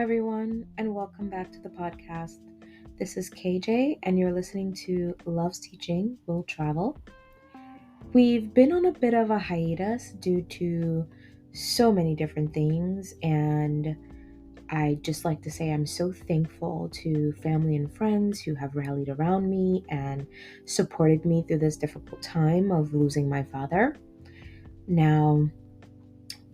everyone, and welcome back to the podcast. This is KJ, and you're listening to Love's Teaching Will Travel. We've been on a bit of a hiatus due to so many different things, and I'd just like to say I'm so thankful to family and friends who have rallied around me and supported me through this difficult time of losing my father. Now,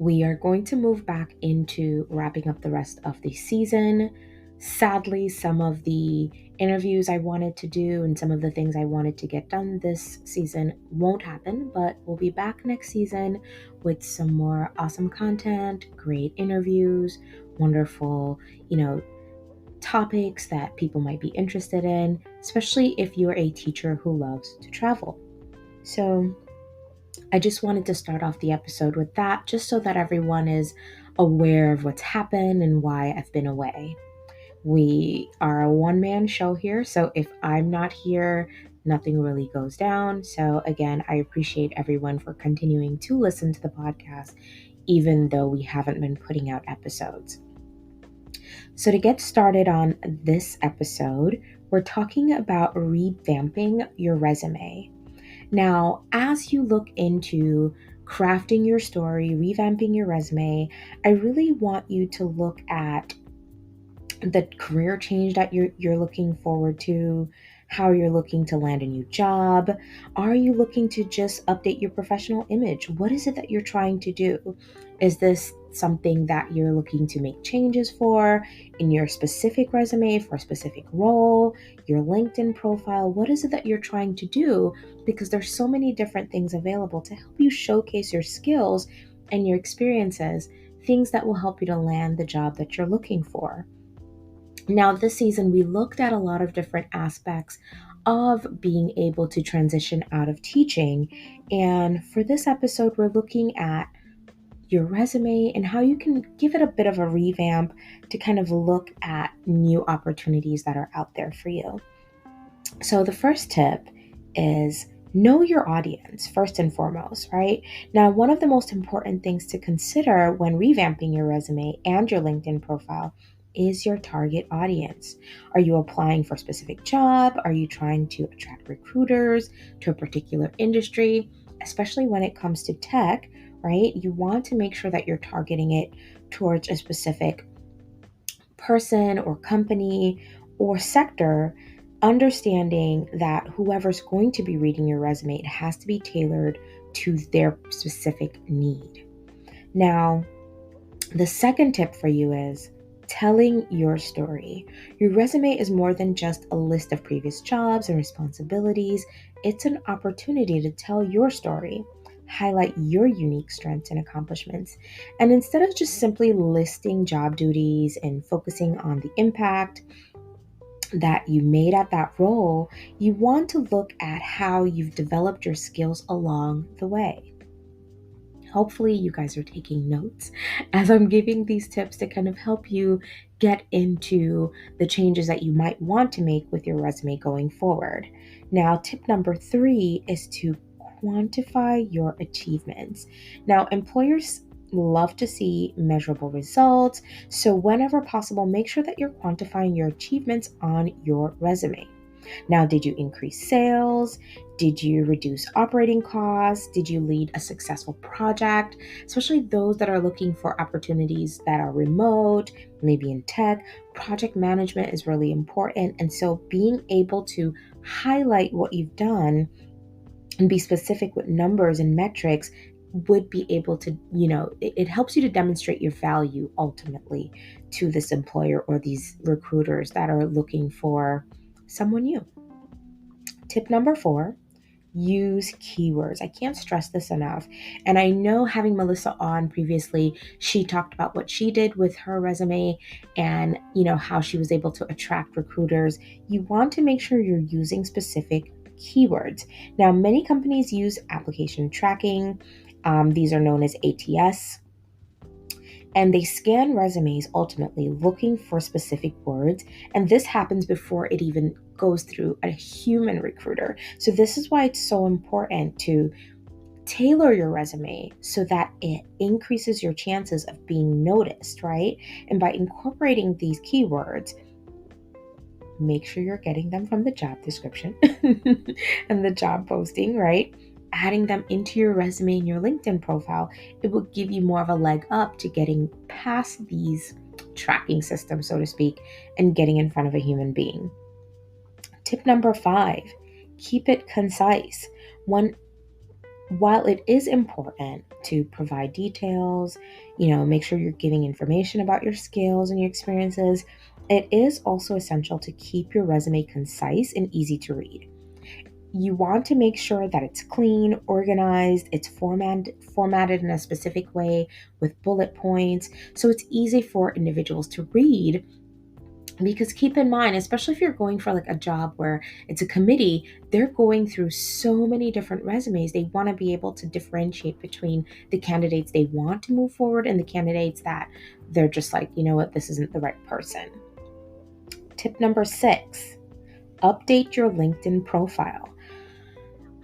we are going to move back into wrapping up the rest of the season. Sadly, some of the interviews I wanted to do and some of the things I wanted to get done this season won't happen, but we'll be back next season with some more awesome content, great interviews, wonderful, topics that people might be interested in, especially if you're a teacher who loves to travel. So I just wanted to start off the episode with that, just so that everyone is aware of what's happened and why I've been away. We are a one-man show here, so if I'm not here, nothing really goes down. So again, I appreciate everyone for continuing to listen to the podcast, even though we haven't been putting out episodes. So to get started on this episode, we're talking about revamping your resume. Now, as you look into crafting your story, revamping your resume, I really want you to look at the career change that you're looking forward to, how you're looking to land a new job. Are you looking to just update your professional image? What is it that you're trying to do? Is this something that you're looking to make changes for in your specific resume for a specific role, your LinkedIn profile? What is it that you're trying to do? Because there's so many different things available to help you showcase your skills and your experiences, things that will help you to land the job that you're looking for. Now, this season, we looked at a lot of different aspects of being able to transition out of teaching. And for this episode, we're looking at your resume and how you can give it a bit of a revamp to kind of look at new opportunities that are out there for you. So the first tip is know your audience first and foremost, right? Now, one of the most important things to consider when revamping your resume and your LinkedIn profile is your target audience. Are you applying for a specific job? Are you trying to attract recruiters to a particular industry? Especially when it comes to tech, right? You want to make sure that you're targeting it towards a specific person or company or sector, understanding that whoever's going to be reading your resume, it has to be tailored to their specific need. Now, the second tip for you is telling your story. Your resume is more than just a list of previous jobs and responsibilities. It's an opportunity to tell your story, highlight your unique strengths and accomplishments. And instead of just simply listing job duties and focusing on the impact that you made at that role, you want to look at how you've developed your skills along the way. Hopefully you guys are taking notes as I'm giving these tips to kind of help you get into the changes that you might want to make with your resume going forward. Now, tip number 3 is to quantify your achievements. Now, employers love to see measurable results, so whenever possible, make sure that you're quantifying your achievements on your resume. Now, did you increase sales? Did you reduce operating costs? Did you lead a successful project? Especially those that are looking for opportunities that are remote, maybe in tech. Project management is really important. And so being able to highlight what you've done and be specific with numbers and metrics would be able to, it helps you to demonstrate your value ultimately to this employer or these recruiters that are looking for someone new. Tip number 4, use keywords. I can't stress this enough. And I know having Melissa on previously, she talked about what she did with her resume and, how she was able to attract recruiters. You want to make sure you're using specific keywords. Now, many companies use application tracking. These are known as ATS. And they scan resumes ultimately looking for specific words. And this happens before it even goes through a human recruiter. So this is why it's so important to tailor your resume so that it increases your chances of being noticed, right? And by incorporating these keywords, make sure you're getting them from the job description and the job posting, right? Adding them into your resume and your LinkedIn profile, it will give you more of a leg up to getting past these tracking systems, so to speak, and getting in front of a human being. Tip number 5, keep it concise. While it is important to provide details, make sure you're giving information about your skills and your experiences, it is also essential to keep your resume concise and easy to read. You want to make sure that it's clean, organized, it's formatted in a specific way with bullet points, so it's easy for individuals to read. Because keep in mind, especially if you're going for like a job where it's a committee, they're going through so many different resumes. They want to be able to differentiate between the candidates they want to move forward and the candidates that they're just like, you know what, this isn't the right person. Tip number 6, update your LinkedIn profile.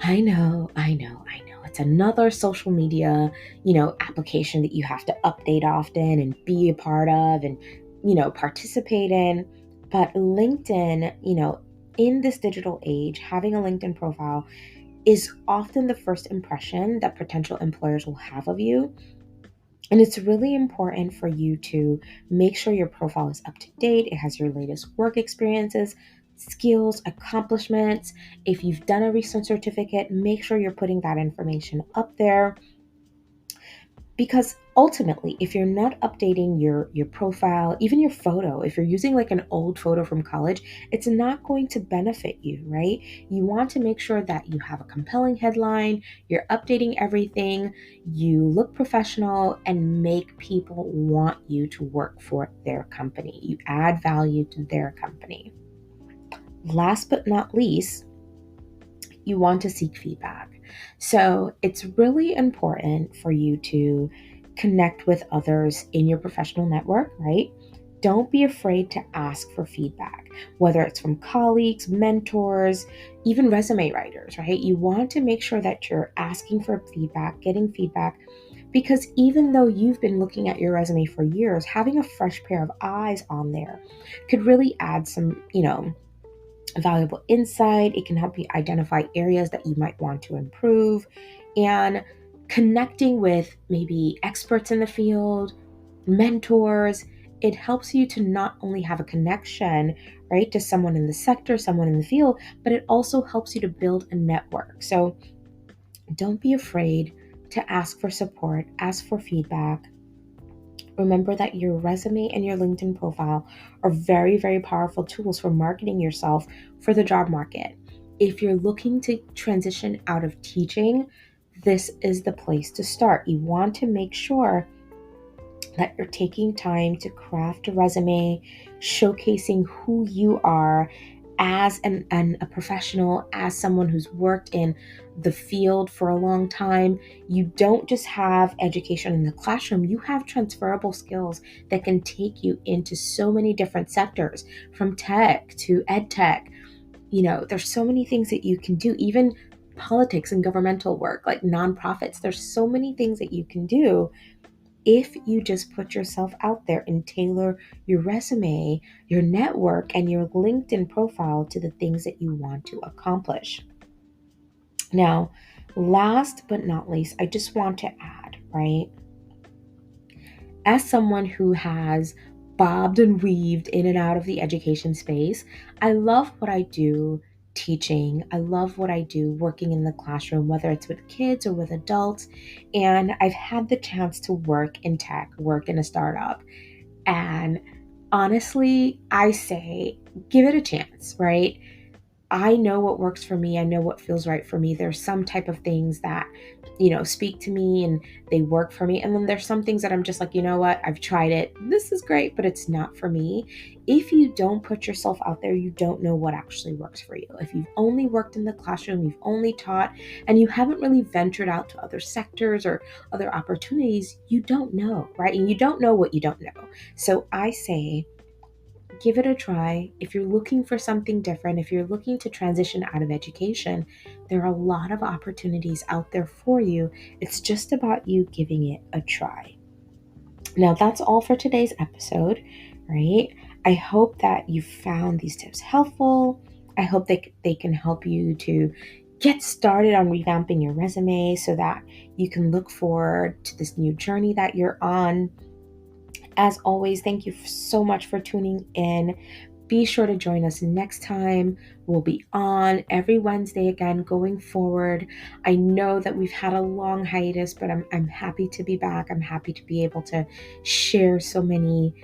I know. It's another social media, application that you have to update often and be a part of and, participate in. But LinkedIn, in this digital age, having a LinkedIn profile is often the first impression that potential employers will have of you. And it's really important for you to make sure your profile is up to date. It has your latest work experiences, skills, accomplishments. If you've done a recent certificate, make sure you're putting that information up there. Because ultimately, if you're not updating your profile, even your photo, if you're using like an old photo from college, it's not going to benefit you, right? You want to make sure that you have a compelling headline, you're updating everything, you look professional, and make people want you to work for their company. You add value to their company. Last but not least, you want to seek feedback. So it's really important for you to connect with others in your professional network, right? Don't be afraid to ask for feedback, whether it's from colleagues, mentors, even resume writers, right? You want to make sure that you're asking for feedback, getting feedback, because even though you've been looking at your resume for years, having a fresh pair of eyes on there could really add some, valuable insight. It can help you identify areas that you might want to improve, and connecting with maybe experts in the field, mentors. It helps you to not only have a connection, right, to someone in the sector, someone in the field, but it also helps you to build a network. So don't be afraid to ask for support, ask for feedback. Remember that your resume and your LinkedIn profile are very, very powerful tools for marketing yourself for the job market. If you're looking to transition out of teaching, this is the place to start. You want to make sure that you're taking time to craft a resume, showcasing who you are as a professional, as someone who's worked in the field for a long time. You don't just have education in the classroom, you have transferable skills that can take you into so many different sectors, from tech to ed tech. There's so many things that you can do, even politics and governmental work, like nonprofits. There's so many things that you can do if you just put yourself out there and tailor your resume, your network, and your LinkedIn profile to the things that you want to accomplish. Now, last but not least, I just want to add, right? As someone who has bobbed and weaved in and out of the education space, I love what I do teaching. I love what I do working in the classroom, whether it's with kids or with adults. And I've had the chance to work in tech, work in a startup. And honestly, I say, give it a chance, right? I know what works for me. I know what feels right for me. There's some type of things that, speak to me and they work for me. And then there's some things that I'm just like, you know what? I've tried it. This is great, but it's not for me. If you don't put yourself out there, you don't know what actually works for you. If you've only worked in the classroom, you've only taught, and you haven't really ventured out to other sectors or other opportunities, you don't know, right? And you don't know what you don't know. So I say, give it a try. If you're looking for something different, if you're looking to transition out of education, there are a lot of opportunities out there for you. It's just about you giving it a try. Now, that's all for today's episode, right? I hope that you found these tips helpful. I hope they can help you to get started on revamping your resume so that you can look forward to this new journey that you're on. As always, thank you so much for tuning in. Be sure to join us next time. We'll be on every Wednesday again going forward. I know that we've had a long hiatus, but I'm happy to be back. I'm happy to be able to share so many,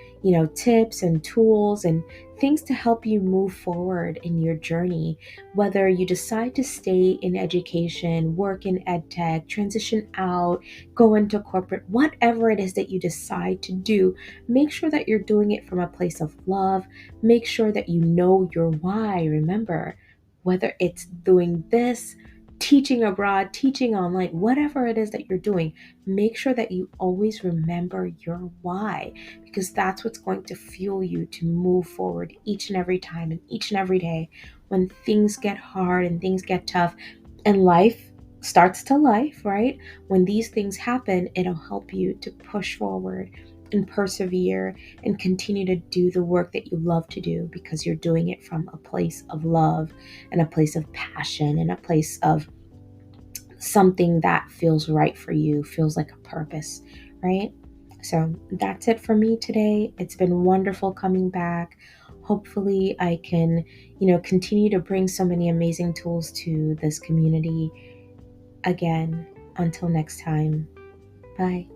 tips and tools and things to help you move forward in your journey. Whether you decide to stay in education, work in ed tech, transition out, go into corporate, whatever it is that you decide to do, make sure that you're doing it from a place of love. Make sure that you know your why. Remember, whether it's doing this, teaching abroad, teaching online, whatever it is that you're doing, make sure that you always remember your why, because that's what's going to fuel you to move forward each and every time and each and every day when things get hard and things get tough and life starts to life, right? When these things happen, it'll help you to push forward and persevere and continue to do the work that you love to do, because you're doing it from a place of love and a place of passion and a place of something that feels right for you, feels like a purpose, right? So that's it for me today. It's been wonderful coming back. Hopefully I can, continue to bring so many amazing tools to this community. Again, until next time, bye.